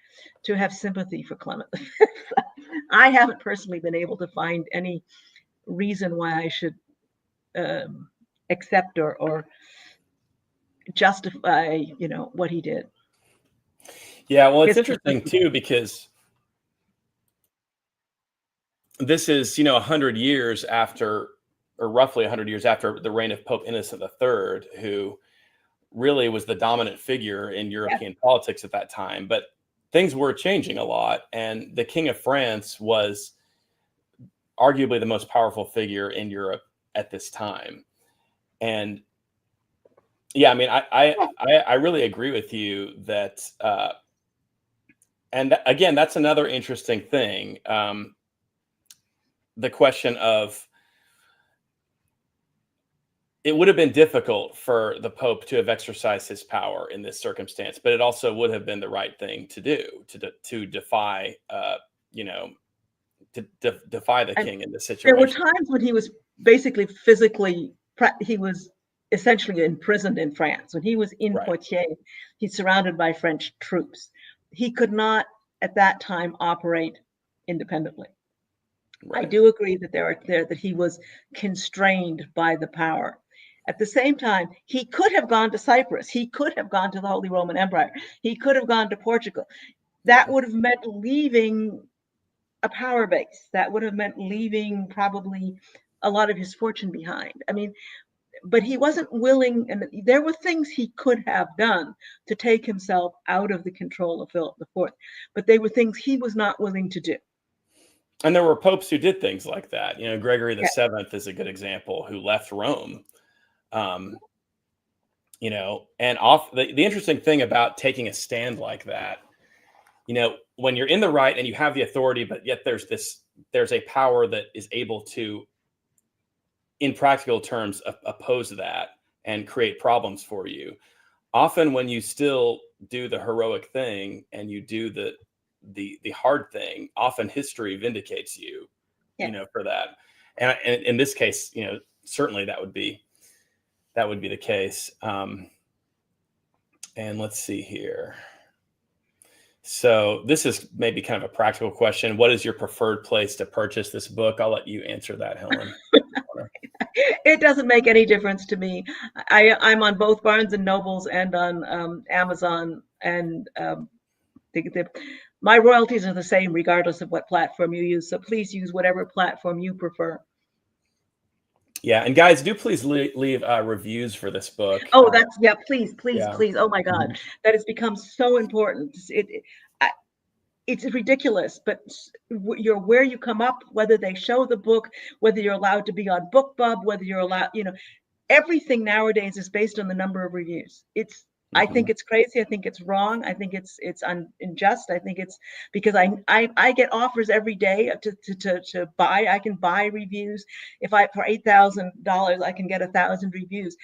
to have sympathy for Clement V. I haven't personally been able to find any reason why I should accept or justify, what he did. Yeah, well, it's interesting too, because this is, 100 years after, or roughly 100 years after the reign of Pope Innocent III, who really was the dominant figure in European politics at that time. But things were changing a lot, and the King of France was arguably the most powerful figure in Europe at this time. And yeah, I mean, I really agree with you that, and again, that's another interesting thing. The question of, it would have been difficult for the Pope to have exercised his power in this circumstance, but it also would have been the right thing to do, to defy, defy the king in this situation. There were times when he was basically he was essentially imprisoned in France. When he was in Poitiers, he's surrounded by French troops. He could not, at that time, operate independently. I do agree that he was constrained by the power. At the same time, he could have gone to Cyprus. He could have gone to the Holy Roman Empire. He could have gone to Portugal. That would have meant leaving a power base. That would have meant leaving probably a lot of his fortune behind. I mean, but he wasn't willing, and there were things he could have done to take himself out of the control of Philip IV, but they were things he was not willing to do. And there were popes who did things like that. Gregory VII is a good example, who left Rome. And the interesting thing about taking a stand like that, when you're in the right and you have the authority, but yet there's a power that is able to, in practical terms, oppose that and create problems for you. Often when you still do the heroic thing and you do the hard thing, often history vindicates you, for that. And in this case, certainly that would be the case. And let's see here. So this is maybe kind of a practical question. What is your preferred place to purchase this book? I'll let you answer that, Helen. It doesn't make any difference to me. I'm on both Barnes and Nobles and on Amazon, and my royalties are the same regardless of what platform you use. So please use whatever platform you prefer. Yeah, and guys, do please leave reviews for this book. Oh, please. Oh my God, that has become so important. It's ridiculous, but where you come up, whether they show the book, whether you're allowed to be on BookBub, whether you're allowed, everything nowadays is based on the number of reviews. I think it's crazy. I think it's wrong. I think it's unjust. I think it's because I get offers every day to buy. I can buy reviews. For $8,000, I can get 1,000 reviews.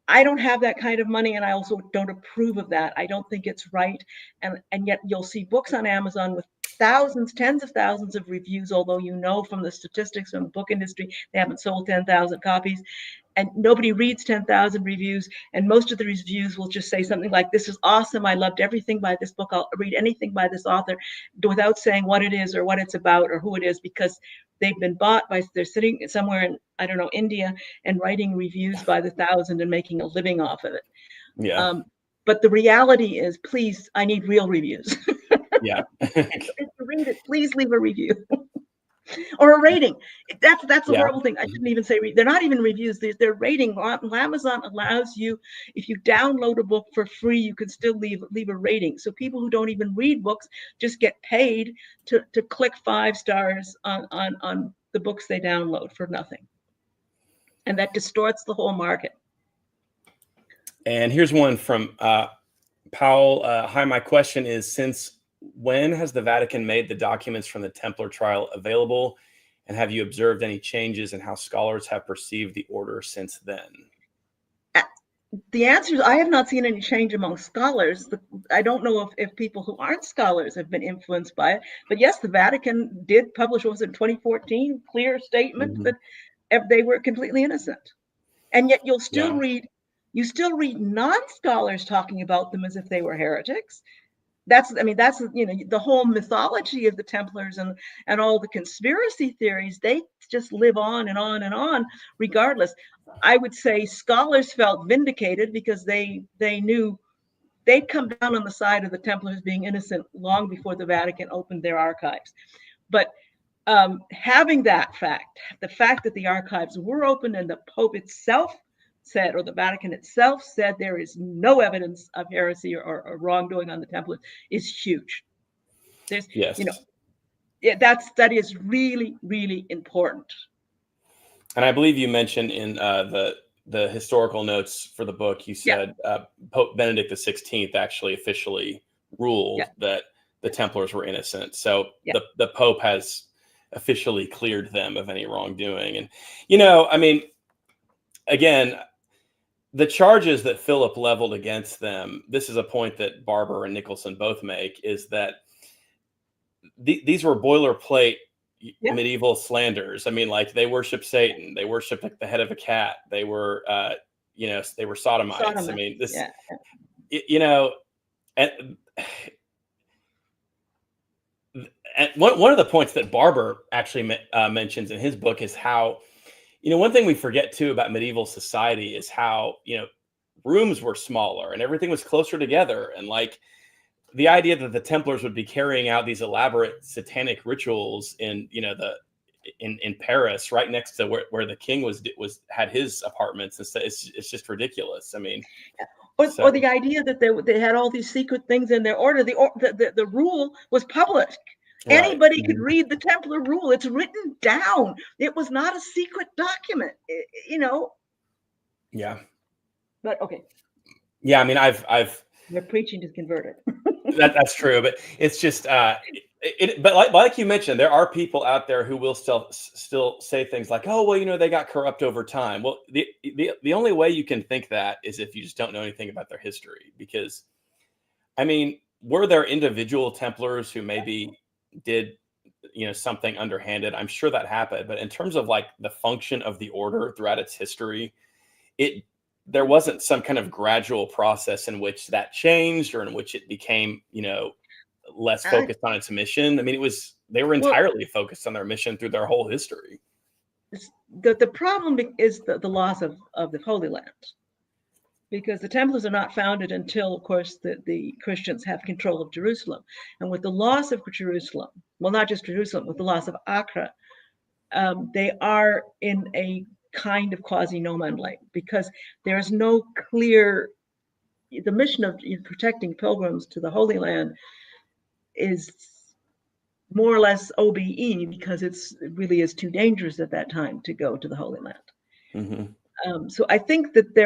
I don't have that kind of money, and I also don't approve of that. I don't think it's right. And yet you'll see books on Amazon with thousands, tens of thousands of reviews, although from the statistics from the book industry, they haven't sold 10,000 copies. and nobody reads 10,000 reviews, and most of the reviews will just say something like, this is awesome, I loved everything by this book, I'll read anything by this author, without saying what it is or what it's about or who it is, because they've been bought by, they're sitting somewhere in, I don't know, India, and writing reviews by the thousand and making a living off of it. Yeah. But the reality is, please, I need real reviews. Yeah. If you read it, please leave a review. Or a rating. That's a Yeah. horrible thing. I shouldn't even say they're not even reviews. They're rating. Amazon allows you, if you download a book for free, you can still leave a rating. So people who don't even read books just get paid to click 5 stars on the books they download for nothing, and that distorts the whole market. And here's one from Powell. Hi, my question is, since when has the Vatican made the documents from the Templar trial available? And have you observed any changes in how scholars have perceived the order since then? The answer is, I have not seen any change among scholars. I don't know if people who aren't scholars have been influenced by it. But yes, the Vatican did publish, what was it, in 2014, clear statement that they were completely innocent. And yet you'll still read non-scholars talking about them as if they were heretics. That's the whole mythology of the Templars and all the conspiracy theories. They just live on and on and on regardless. I would say scholars felt vindicated because they knew they'd come down on the side of the Templars being innocent long before the Vatican opened their archives. But having that fact, the fact that the archives were open and the Pope itself said, or the Vatican itself said, there is no evidence of heresy or wrongdoing on the Templars, is huge. There's, that is really, really important. And I believe you mentioned in the historical notes for the book, you said Pope Benedict XVI actually officially ruled that the Templars were innocent. So the Pope has officially cleared them of any wrongdoing. And, again, the charges that Philip leveled against them, this is a point that Barber and Nicholson both make, is that these were boilerplate medieval slanders. They worship Satan. They worship the head of a cat. They were, they were sodomites. And one of the points that Barber actually mentions in his book is how, one thing we forget too about medieval society is how, rooms were smaller and everything was closer together. And the idea that the Templars would be carrying out these elaborate satanic rituals in Paris, right next to where the king had his apartments, it's just ridiculous. Or the idea that they had all these secret things in their order. The rule was public. Right. Anybody could read the Templar rule. It's written down. It was not a secret document, Yeah. But okay. Yeah, I've They're preaching to converted. That's true, but it's just but like you mentioned, there are people out there who will still say things like, "Oh, well, they got corrupt over time." Well, the only way you can think that is if you just don't know anything about their history. Because, were there individual Templars who maybe did something underhanded? I'm sure that happened, but in terms of the function of the order throughout its history, there wasn't some kind of gradual process in which that changed or in which it became, less focused on its mission. They were entirely focused on their mission through their whole history. The problem is the loss of the Holy Land, because the Templars are not founded until, of course, the Christians have control of Jerusalem. And with the loss of Jerusalem, well, not just Jerusalem, with the loss of Acre, they are in a kind of quasi-no man's land, because there is no clear, the mission of protecting pilgrims to the Holy Land is more or less OBE, because it really is too dangerous at that time to go to the Holy Land. Mm-hmm. So I think that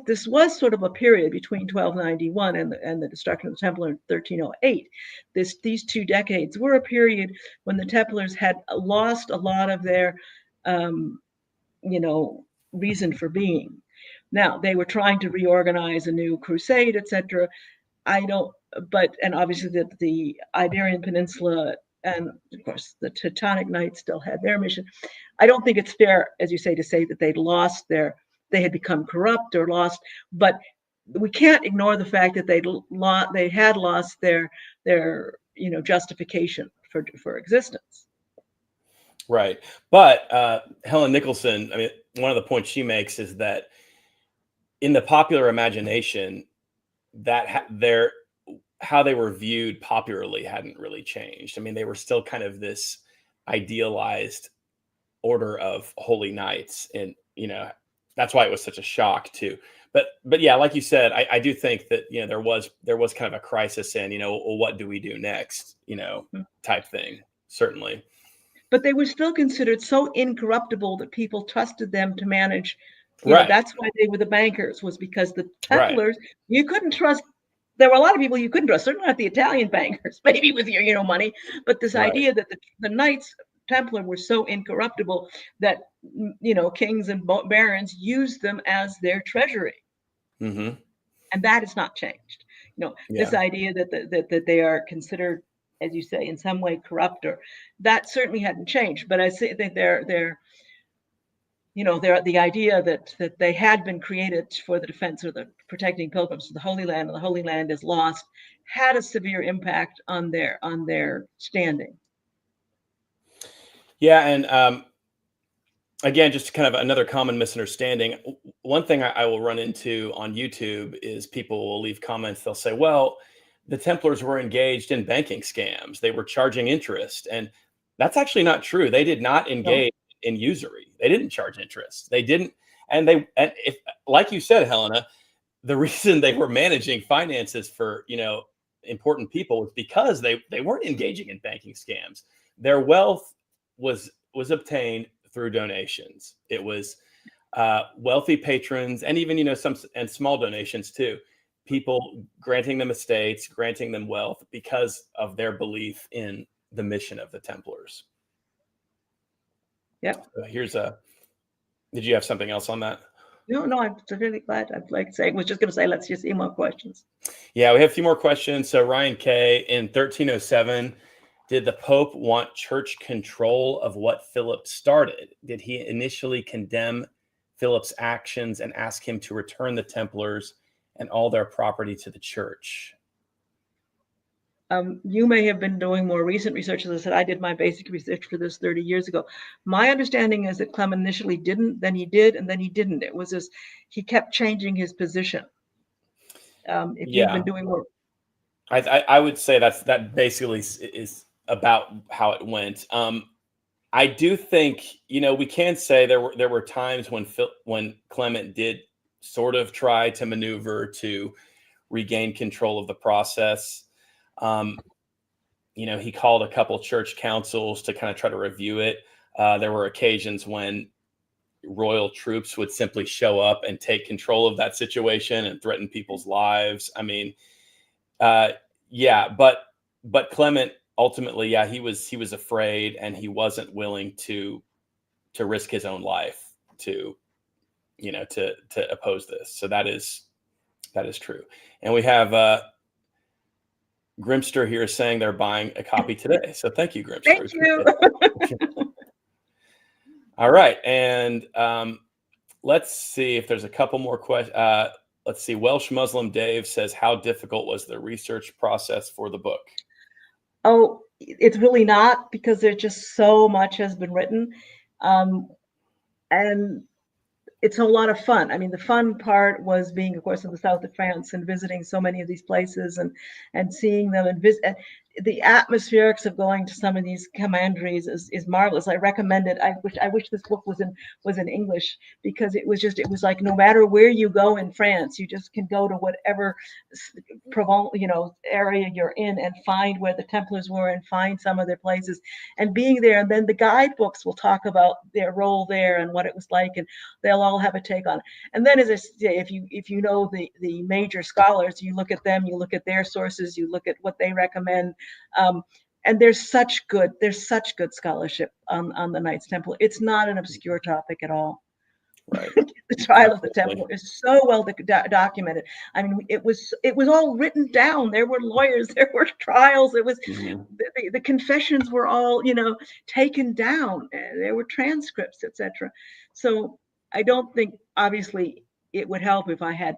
this was sort of a period between 1291 and the destruction of the Templar in 1308. These 2 decades were a period when the Templars had lost a lot of their reason for being. Now they were trying to reorganize a new crusade, etc. And obviously the Iberian Peninsula and of course the Teutonic Knights still had their mission. I don't think it's fair, as you say, to say that they'd lost their they had become corrupt or lost, but we can't ignore the fact that they had lost their justification for existence. Right. But Helen Nicholson, I mean, one of the points she makes is that in the popular imagination, that their how they were viewed popularly hadn't really changed. I mean, they were still kind of this idealized order of holy knights, and that's why it was such a shock too. But yeah, like you said, I do think that there was kind of a crisis in well, what do we do next, type thing, certainly. But they were still considered so incorruptible that people trusted them to manage. Right, That's why they were the bankers, was because the right. Templars, you couldn't trust. There were a lot of people you couldn't trust, certainly not the Italian bankers, maybe with your money. But this Right. idea that the Knights Templar were so incorruptible that kings and barons used them as their treasury, Hmm. and that has not changed. This Yeah. idea that they are considered, as you say, in some way corrupt, or that certainly hadn't changed. But I think they're the idea that they had been created for the defense or the protecting pilgrims to the Holy Land, and the Holy Land is lost, had a severe impact on their standing. Yeah, and again, just kind of another common misunderstanding. One thing I will run into on YouTube is people will leave comments. They'll say, "Well, the Templars were engaged in banking scams. They were charging interest," and that's actually not true. They did not No, engage in usury. They didn't charge interest. They didn't, and if, like you said, Helena, the reason they were managing finances for important people was because they weren't engaging in banking scams. Their wealth was obtained through donations. It was wealthy patrons, and even some and small donations too. People granting them estates, granting them wealth because of their belief in the mission of the Templars. yep. So here's a. Did you have something else on that? No, I'm really glad. I'd like to say, I was just going to say, let's just see more questions. Yeah, we have a few more questions. So Ryan K. in 1307, did the Pope want church control of what Philip started? Did he initially condemn Philip's actions and ask him to return the Templars and all their property to the church? You may have been doing more recent research. As I said, I did my basic research for this 30 years ago. My understanding is that Clement initially didn't, then he did, and then he didn't. It was just, he kept changing his position. If you've been Yeah, doing more. I would say that basically is about how it went. I do think we can say there were times when Clement did sort of try to maneuver to regain control of the process. He called a couple church councils to kind of try to review it. There were occasions when royal troops would simply show up and take control of that situation and threaten people's lives. I mean, yeah, but Clement ultimately, yeah, he was afraid, and he wasn't willing to risk his own life to oppose this. So that is true. And we have Grimster here saying they're buying a copy today. So thank you, Grimster. Thank you. All right, and let's see if there's a couple more questions. Let's see. Welsh Muslim Dave says, "How difficult was the research process for the book?" Oh, it's really not, because there's just so much has been written. And it's a lot of fun. I mean, the fun part was being, of course, in the south of France and visiting so many of these places and seeing them and visit. The atmospherics of going to some of these commanderies is marvelous. I recommend it. I wish this book was in English, because it was like, no matter where you go in France, you just can go to whatever Provence, area you're in, and find where the Templars were and find some of their places and being there. And then the guidebooks will talk about their role there and what it was like, and they'll all have a take on it. And then, as I say, if you know the major scholars, you look at them, you look at their sources, you look at what they recommend. And there's such good scholarship on the Knights Templar. It's not an obscure topic at all. Right. The trial of the Absolutely. Templar is so well documented. I mean, it was all written down. There were lawyers, there were trials. It was Mhm. the confessions were all taken down. There were transcripts, etc. So I don't think obviously it would help if I had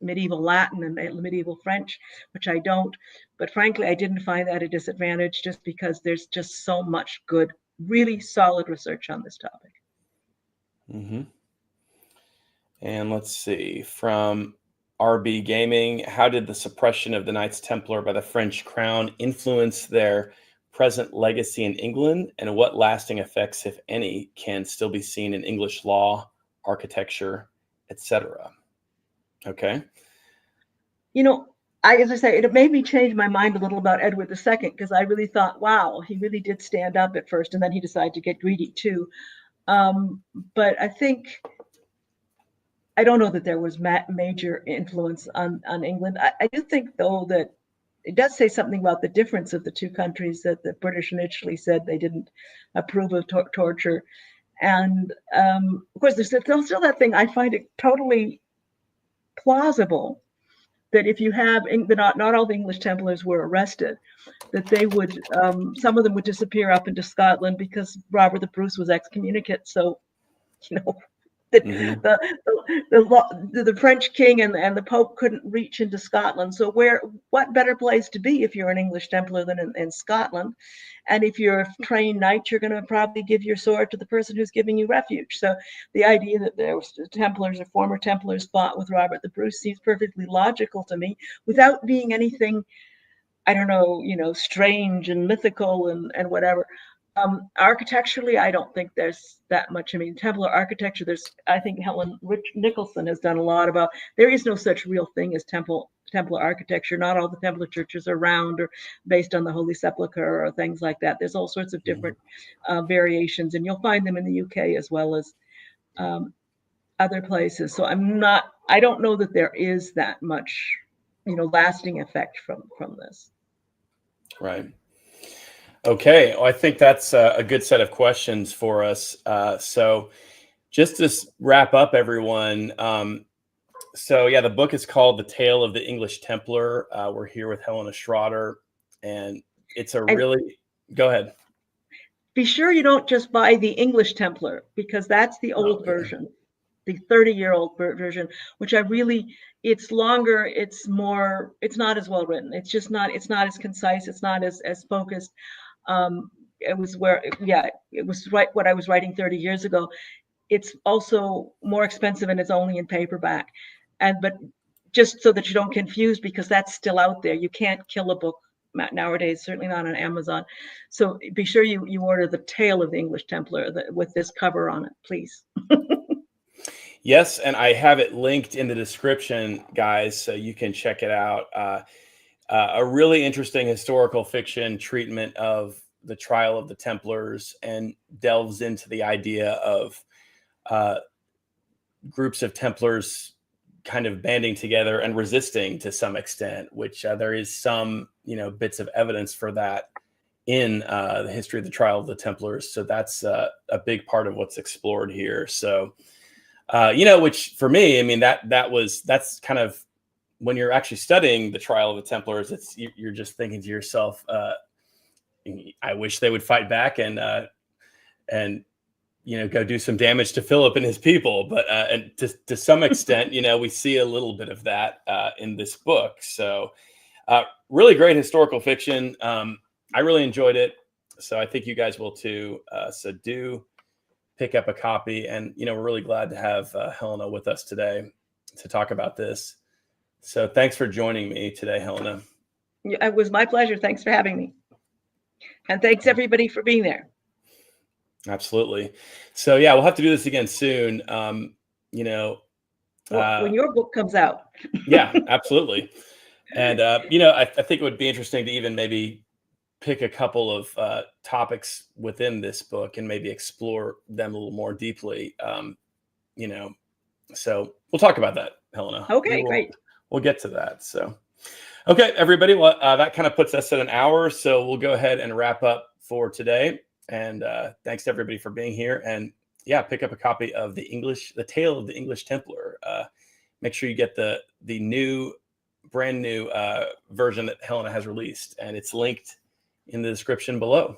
medieval Latin and medieval French, which I don't. But frankly, I didn't find that a disadvantage just because there's just so much good, really solid research on this topic. Mm-hmm. And let's see, from RB Gaming, how did the suppression of the Knights Templar by the French crown influence their present legacy in England, and what lasting effects, if any, can still be seen in English law, architecture, etc.? Okay. You know, as I say, it made me change my mind a little about Edward II, because I really thought, wow, he really did stand up at first, and then he decided to get greedy too. But I think, I don't know that there was major influence on England. I do think, though, that it does say something about the difference of the two countries, that the British initially said they didn't approve of torture. And of course, there's still that thing. I find it totally plausible that if you have, not all the English Templars were arrested, that they would, some of them would disappear up into Scotland because Robert the Bruce was excommunicate. So, you know, Mm-hmm. the French king and the Pope couldn't reach into Scotland. So what better place to be if you're an English Templar than in Scotland? And if you're a trained knight, you're going to probably give your sword to the person who's giving you refuge. So the idea that there was Templars or former Templars fought with Robert the Bruce seems perfectly logical to me, without being anything, I don't know, strange and mythical and whatever. Architecturally, I don't think there's that much. I mean, Templar architecture, I think Helen Nicholson has done a lot about, there is no such real thing as Templar architecture. Not all the Templar churches are round or based on the Holy Sepulchre or things like that. There's all sorts of different variations, and you'll find them in the UK as well as other places. So I don't know that there is that much, lasting effect from this. Right. Okay. Well, I think that's a good set of questions for us. So just to wrap up, everyone. So yeah, the book is called The Tale of the English Templar. We're here with Helena Schrader, and it's go ahead. Be sure you don't just buy the English Templar, because that's the old version, the 30-year-old version, which it's longer, it's not as well written. It's not as concise. It's not as focused. It was what I was writing 30 years ago. It's also more expensive, and it's only in paperback. But just so that you don't confuse, because that's still out there. You can't kill a book nowadays, certainly not on Amazon. So be sure you order The Tale of the English Templar with this cover on it, please. Yes, and I have it linked in the description, guys, so you can check it out. A really interesting historical fiction treatment of the trial of the Templars, and delves into the idea of groups of Templars kind of banding together and resisting to some extent, which there is some, bits of evidence for that in the history of the trial of the Templars. So that's a big part of what's explored here. So, which for me, I mean, that's kind of, when you're actually studying the trial of the Templars, you're just thinking to yourself, I wish they would fight back and go do some damage to Philip and his people. But and to some extent, we see a little bit of that in this book. So really great historical fiction. I really enjoyed it. So I think you guys will too. So do pick up a copy. And, we're really glad to have Helena with us today to talk about this. So thanks for joining me today, Helena. It was my pleasure. Thanks for having me. And thanks everybody for being there. Absolutely. So yeah, we'll have to do this again soon. When your book comes out. Yeah, absolutely. And I think it would be interesting to even maybe pick a couple of topics within this book and maybe explore them a little more deeply. So we'll talk about that, Helena. Okay, great. We'll get to that. So, okay, everybody. Well, that kind of puts us at an hour. So we'll go ahead and wrap up for today. And thanks to everybody for being here. And yeah, pick up a copy of The Tale of the English Templar. Make sure you get the brand new version that Helena has released, and it's linked in the description below.